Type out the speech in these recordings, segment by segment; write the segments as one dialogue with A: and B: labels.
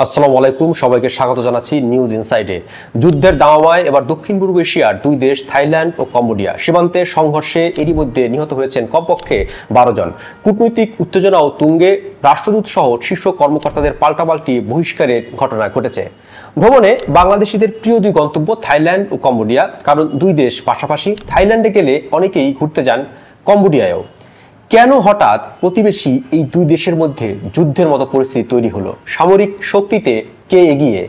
A: আসসালামু আলাইকুম, সবাইকে স্বাগত জানাচ্ছি নিউজ ইনসাইডে। যুদ্ধের দামামায় এবার দক্ষিণ পূর্ব এশিয়ার দুই দেশ থাইল্যান্ড ও কম্বোডিয়া সীমান্তে সংঘর্ষে এরই মধ্যে নিহত হয়েছেন কমপক্ষে 12 জন। কূটনৈতিক উত্তেজনা ও তুঙ্গে রাষ্ট্রদূত সহ শীর্ষ কর্মকর্তাদের পাল্টাপাল্টি বহিষ্কারের ঘটনা ঘটেছে। ভ্রমণে বাংলাদেশিদের প্রিয় দুই গন্তব্য থাইল্যান্ড ও কম্বোডিয়া, কারণ দুই দেশ পাশাপাশি। থাইল্যান্ডে গেলে অনেকেই ঘুরতে যান কম্বোডিয়ায়ও। কেন হঠাৎ প্রতিবেশী এই দুই দেশের মধ্যে যুদ্ধের মতো পরিস্থিতি তৈরি হলো? সামরিক শক্তিতে কে এগিয়ে,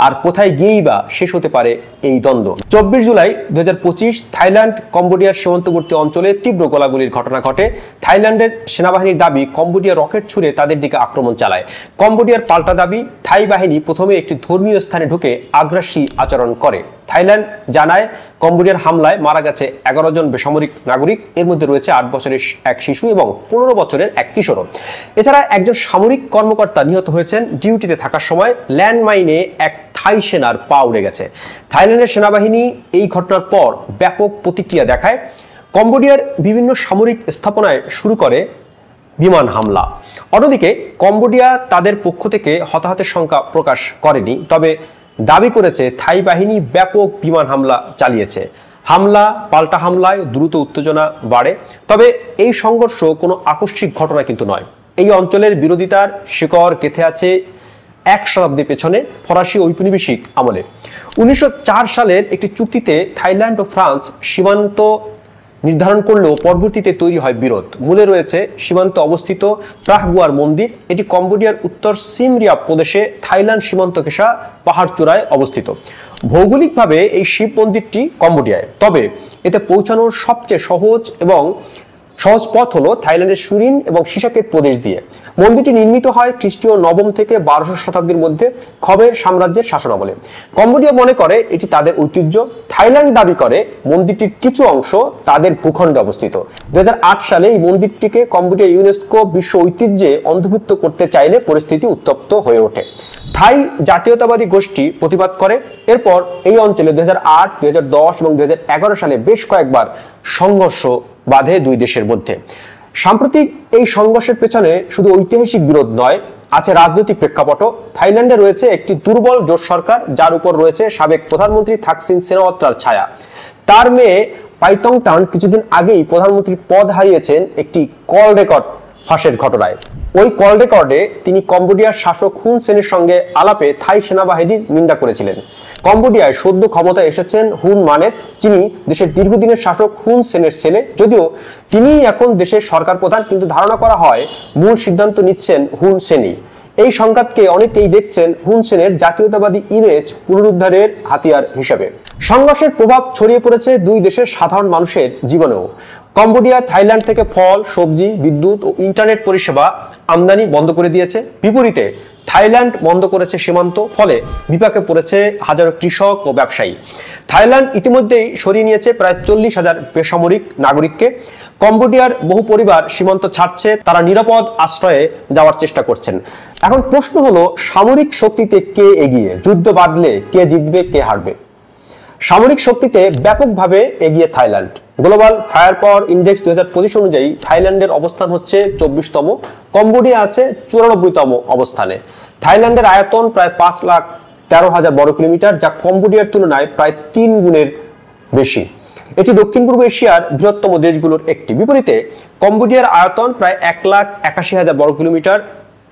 A: আর কোথায় গিয়েই বা শেষ হতে পারে এই দ্বন্দ্ব? 24 জুলাই 2025 থাইল্যান্ড কম্বোডিয়ার সীমান্তবর্তী অঞ্চলে তীব্র গোলাগুলির ঘটনা ঘটে। থাইল্যান্ডের সেনাবাহিনীর দাবি, কম্বোডিয়া রকেট ছুড়ে তাদের দিকে আক্রমণ চালায়। কম্বোডিয়ার পাল্টা দাবি, থাই বাহিনী প্রথমে একটি ধর্মীয় স্থানে ঢুকে আগ্রাসী আচরণ করে। থাইল্যান্ড জানায়, কম্বোডিয়ার হামলায় মারা গেছে 11 জন বেসামরিক নাগরিক, এর মধ্যে রয়েছে 8 বছরের এক শিশু এবং 15 বছরের এক কিশোর। এছাড়া একজন সামরিক কর্মকর্তা নিহত হয়েছেন ডিউটিতে থাকার সময়। ল্যান্ডমাইনে এক থাই সেনার পা উড়ে গেছে। থাইল্যান্ডের সেনাবাহিনী এই ঘটনার পর ব্যাপক প্রতিক্রিয়া দেখায়। কম্বোডিয়ার বিভিন্ন সামরিক স্থাপনায় শুরু করে বিমান হামলা। অন্যদিকে কম্বোডিয়া তাদের পক্ষ থেকে হতাহতের সংখ্যা প্রকাশ করেনি, তবে দাবি করেছে থাই বাহিনী ব্যাপক বিমান হামলা চালিয়েছে। হামলা পাল্টা হামলায় দ্রুত উত্তেজনা বাড়ে। তবে এই সংঘর্ষ কোনো আকস্মিক ঘটনা কিন্তু নয়। এই অঞ্চলের বিরোধিতার শিকড় গেঁথে আছে এক শতাব্দী পেছনে, ফরাসি ঔপনিবেশিক আমলে। 1904 সালের একটি চুক্তিতে থাইল্যান্ড ও ফ্রান্স সীমান্ত নির্ধারণ করলেও পরবর্তীতে তৈরি হয় বিরোধ। মূলে রয়েছে সীমান্তে অবস্থিত প্রাহগুয়ার মন্দির। এটি কম্বোডিয়ার উত্তর সিম রিয়াপ প্রদেশে থাইল্যান্ড সীমান্ত ঘেঁষা পাহাড় চূড়ায় অবস্থিত। ভৌগোলিকভাবে এই শিব মন্দিরটি কম্বোডিয়ায়, তবে এতে পৌঁছানোর সবচেয়ে সহজ পথ হলো থাইল্যান্ডের সুরিন এবং সিসাকেত প্রদেশ দিয়ে। মন্দিরটি নির্মিত হয় খ্রিস্টীয় 9ম থেকে 12শো শতাব্দীর মধ্যে খমের সাম্রাজ্যের শাসনামলে। কম্বোডিয়া মনে করে এটি তাদের ঐতিহ্য। থাইল্যান্ড দাবি করে মন্দিরটির কিছু অংশ তাদের ভূখণ্ডে অবস্থিত। 2008 সালে এই মন্দিরটিকে কম্বোডিয়া ইউনেস্কো বিশ্ব ঐতিহ্যে অন্তর্ভুক্ত করতে চাইলে পরিস্থিতি উত্তপ্ত হয়ে ওঠে। থাই জাতীয়তাবাদী গোষ্ঠী প্রতিবাদ করে। এরপর এই অঞ্চলে 2008, 2010 এবং 2011 সালে বেশ কয়েকবার সংঘর্ষ বাধে দুই দেশের মধ্যে। সাম্প্রতিক এই সংঘর্ষের পেছনে শুধু ঐতিহাসিক বিরোধ নয়, আছে রাজনৈতিক প্রেক্ষাপটও। থাইল্যান্ডে রয়েছে একটি দুর্বল জোট সরকার, যার উপর রয়েছে সাবেক প্রধানমন্ত্রী থাকসিন সেনাওয়াত্রার ছায়া। তার মেয়ে পাইতংটান কিছুদিন আগেই প্রধানমন্ত্রীর পদ হারিয়েছেন একটি কল রেকর্ড ফাঁসের ঘটনায়। ওই কল রেকর্ডে তিনি কম্বোডিয়ার শাসক হুন সেনের সঙ্গে আলাপে থাই সেনাবাহিনীর নিন্দা করেছিলেন। কম্বোডিয়ায় সদ্য ক্ষমতায় এসেছেন হুন মানেত, যিনি দেশের দীর্ঘদিনের শাসক হুন সেনের ছেলে। যদিও তিনিই এখন দেশের সরকার প্রধান, কিন্তু ধারণা করা হয় মূল সিদ্ধান্ত নিচ্ছেন হুন সেনই। এই সংঘাতকে অনেকেই দেখছেন হুন সেনের জাতীয়তাবাদী ইমেজ পুনরুদ্ধারের হাতিয়ার হিসেবে। সংঘর্ষের প্রভাব ছড়িয়ে পড়েছে দুই দেশের সাধারণ মানুষের জীবনেও। কম্বোডিয়া থাইল্যান্ড থেকে ফল, সবজি, বিদ্যুৎ ও ইন্টারনেট পরিষেবা আমদানি বন্ধ করে দিয়েছে। বিপরীতে থাইল্যান্ড বন্ধ করেছে সীমান্ত, ফলে বিপাকে পড়েছে হাজারো কৃষক ও ব্যবসায়ী। থাইল্যান্ড ইতিমধ্যেই সরিয়ে নিয়েছে প্রায় 40,000 বেসামরিক নাগরিককে। কম্বোডিয়ার বহু পরিবার সীমান্ত ছাড়ছে, তারা নিরাপদ আশ্রয়ে যাওয়ার চেষ্টা করছেন। এখন প্রশ্ন হলো, সামরিক শক্তিতে কে এগিয়ে? যুদ্ধ বাঁধলে কে জিতবে, কে হারবে? সামরিক শক্তিতে ব্যাপকভাবে এগিয়ে থাইল্যান্ড। গ্লোবাল ফায়ার পাওয়ার ইন্ডেক্স 2025 অনুযায়ী থাইল্যান্ডের অবস্থান হচ্ছে 24তম, কম্বোডিয়া আছে 94তম অবস্থানে। থাইল্যান্ডের আয়তন প্রায় 5,13,000 বর্গ কিলোমিটার, যা কম্বোডিয়ার তুলনায় প্রায় 3 গুণের বেশি। এটি দক্ষিণ পূর্ব এশিয়ার বৃহত্তম দেশগুলোর একটি। বিপরীতে কম্বোডিয়ার আয়তন প্রায় 1,81,000 বর্গ কিলোমিটার।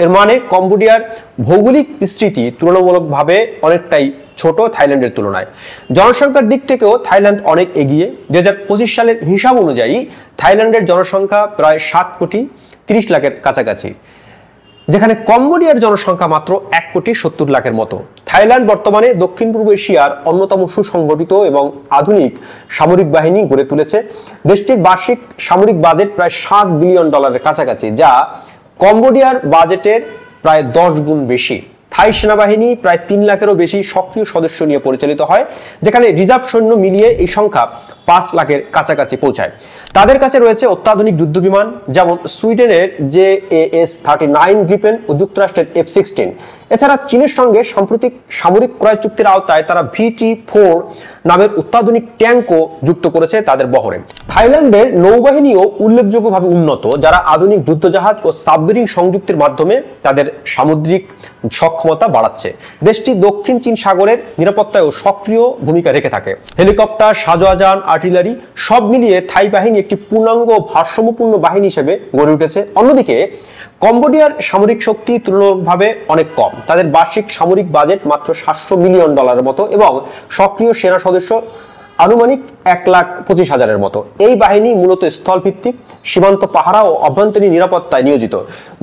A: এর মানে কম্বোডিয়ার ভৌগোলিক বিস্তৃতি তুলনামূলকভাবে অনেকটাই ছোট থাইল্যান্ডের তুলনায়। জনসংখ্যার দিক থেকেও থাইল্যান্ড অনেক এগিয়ে। 2025 সালের হিসাব অনুযায়ী থাইল্যান্ডের জনসংখ্যা প্রায় 7,30 লাখের কাছাকাছি, যেখানে কম্বোডিয়ার জনসংখ্যা মাত্র 1,70 লাখের মতো। থাইল্যান্ড বর্তমানে দক্ষিণ পূর্ব এশিয়ার অন্যতম সুসংগঠিত এবং আধুনিক সামরিক বাহিনী গড়ে তুলেছে। দেশটির বার্ষিক সামরিক বাজেট প্রায় $7 বিলিয়ন কাছাকাছি, যা কম্বোডিয়ার বাজেটের প্রায় 10 গুণ বেশি। থাই সেনাবাহিনী প্রায় 3 লাখেরও বেশি সক্রিয় সদস্য নিয়ে পরিচালিত হয়, যেখানে রিজার্ভ সৈন্য মিলিয়ে এই সংখ্যা 5 লাখের কাছাকাছি পৌঁছায়। তাদের কাছে রয়েছে অত্যাধুনিক যুদ্ধ বিমান, যেমন সুইডেনের JAS-39 গ্রিপেন ও যুক্তরাষ্ট্রের F-16। এছাড়া চীনের সঙ্গে সাম্প্রতিক সামরিক ক্রয় চুক্তির আওতায় তারা VT-4 নামের অত্যাধুনিক ট্যাঙ্কও যুক্ত করেছে তাদের বহরে। থাইল্যান্ডের নৌবাহিনীও উল্লেখযোগ্যভাবে উন্নত, যারা আধুনিক যুদ্ধজাহাজ ও সাবমেরিন সংযুক্তির মাধ্যমে তাদের সামুদ্রিক সক্ষমতা বাড়াচ্ছে। দেশটি দক্ষিণ চীন সাগরের নিরাপত্তায়ও সক্রিয় ভূমিকা রেখে থাকে। হেলিকপ্টার, সাজোয়াজান, আর্টিলারি সব মিলিয়ে থাই বাহিনী একটি পূর্ণাঙ্গ ভারসাম্যপূর্ণ বাহিনী হিসেবে গড়ে উঠেছে। অন্যদিকে কম্বোডিয়ার সামরিক শক্তি তুলনামূলকভাবে অনেক কম। তাদের বার্ষিক সামরিক বাজেট মাত্র $700 মিলিয়ন মতো এবং সক্রিয় সেনা সদস্য আনুমানিক 1,25,000-এর মতো। এই বাহিনী মূলত স্থলভিত্তিক, সীমান্ত পাহারা ও অভ্যন্তরীণ নিরাপত্তায় নিয়োজিত।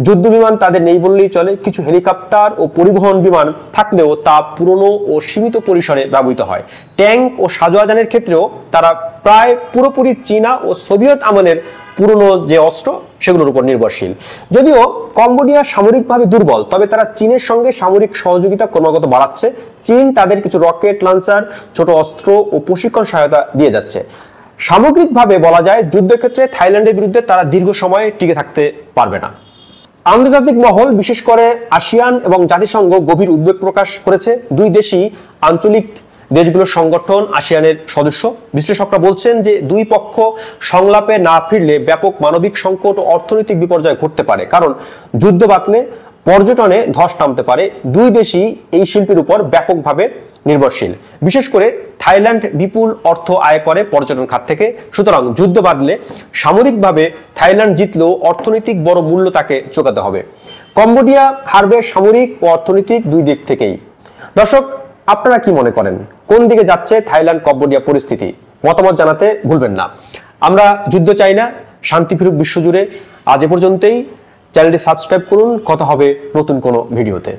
A: যুদ্ধ বিমান তাদের নেই বললেই চলে। কিছু হেলিকপ্টার ও পরিবহন বিমান থাকলেও তা পুরনো ও সীমিত পরিসরে ব্যবহৃত হয়। ট্যাঙ্ক ও সাজোয়াজানের ক্ষেত্রেও তারা প্রায় পুরোপুরি চীনা ও সোভিয়েত আমলের পুরনো যে অস্ত্র সেগুলোর উপর নির্ভরশীল। যদিও কম্বোডিয়া সামরিকভাবে দুর্বল, তবে তারা চীনের সঙ্গে সামরিক সহযোগিতা ক্রমাগত বাড়াচ্ছে। চীন তাদের কিছু রকেট লঞ্চার, ছোট অস্ত্র ও প্রশিক্ষণ সহায়তা দিয়ে যাচ্ছে। সামগ্রিকভাবে বলা যায়, যুদ্ধক্ষেত্রে থাইল্যান্ডের বিরুদ্ধে তারা দীর্ঘ সময় টিকে থাকতে পারবে না। আন্তর্জাতিক মহল, বিশেষ করে আসিয়ান এবং জাতিসংঘ গভীর উদ্বেগ প্রকাশ করেছে। দুই দেশই আঞ্চলিক দেশগুলোর সংগঠন আসিয়ানের সদস্য। বিশ্লেষকরা বলছেন যে দুই পক্ষ সংলাপে না ফিরলে ব্যাপক মানবিক সংকট ও অর্থনৈতিক বিপর্যয় ঘটতে পারে, কারণ যুদ্ধ বাতলে পর্যটনে ধস নামতে পারে। দুই দেশই এই শিল্পের উপর ব্যাপকভাবে নির্ভরশীল। বিশেষ করে থাইল্যান্ড বিপুল অর্থ আয় করে পর্যটন খাত থেকে। সুতরাং যুদ্ধ বাঁধলে সামরিকভাবে থাইল্যান্ড জিতলেও অর্থনৈতিক বড় মূল্য তাকে চোকাতে হবে। কম্বোডিয়া হারবে সামরিক ও অর্থনৈতিক দুই দিক থেকেই। দর্শক, আপনারা কি মনে করেন, কোন দিকে যাচ্ছে থাইল্যান্ড কম্বোডিয়া পরিস্থিতি? মতামত জানাতে ভুলবেন না। আমরা যুদ্ধ চাই না, শান্তি ফিরুক বিশ্বজুড়ে। আজ এ পর্যন্তই। চ্যানেলটি সাবস্ক্রাইব করুন। কথা হবে নতুন কোনো ভিডিওতে।